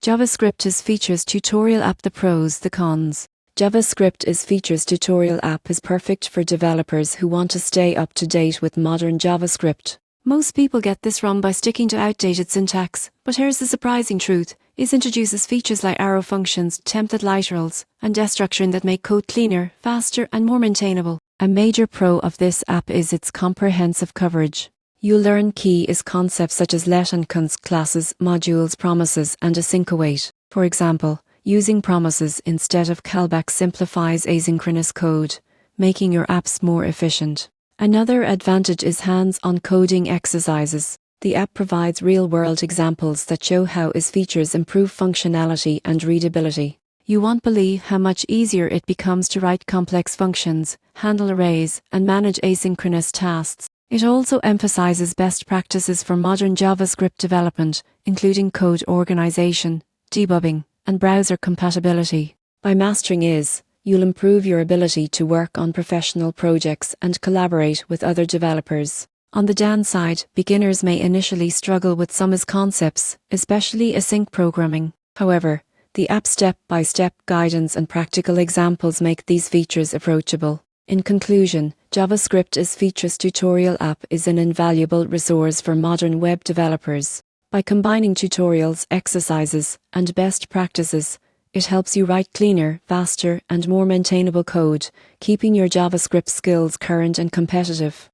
JavaScript is features tutorial app. The pros, the cons. JavaScript is features tutorial app is perfect for developers who want to stay up to date with modern JavaScript. Most people get this wrong by sticking to outdated syntax, but here's the surprising truth. It introduces features like arrow functions, template literals, and destructuring that make code cleaner, faster, and more maintainable. A major pro of this app is its comprehensive coverage. You'll learn key concepts such as let and const classes, modules, promises, and async await. For example, using promises instead of callbacks simplifies asynchronous code, making your apps more efficient. Another advantage is hands-on coding exercises. The app provides real-world examples that show how its features improve functionality and readability. You won't believe how much easier it becomes to write complex functions, handle arrays, and manage asynchronous tasks. It also emphasizes best practices for modern JavaScript development, including code organization, debugging, and browser compatibility. By mastering IS, you'll improve your ability to work on professional projects and collaborate with other developers. On the downside, beginners may initially struggle with some IS concepts, especially async programming. However, the app's step-by-step guidance and practical examples make these features approachable. In conclusion, JavaScript is features tutorial app is an invaluable resource for modern web developers. By combining tutorials, exercises, and best practices, it helps you write cleaner, faster, and more maintainable code, keeping your JavaScript skills current and competitive.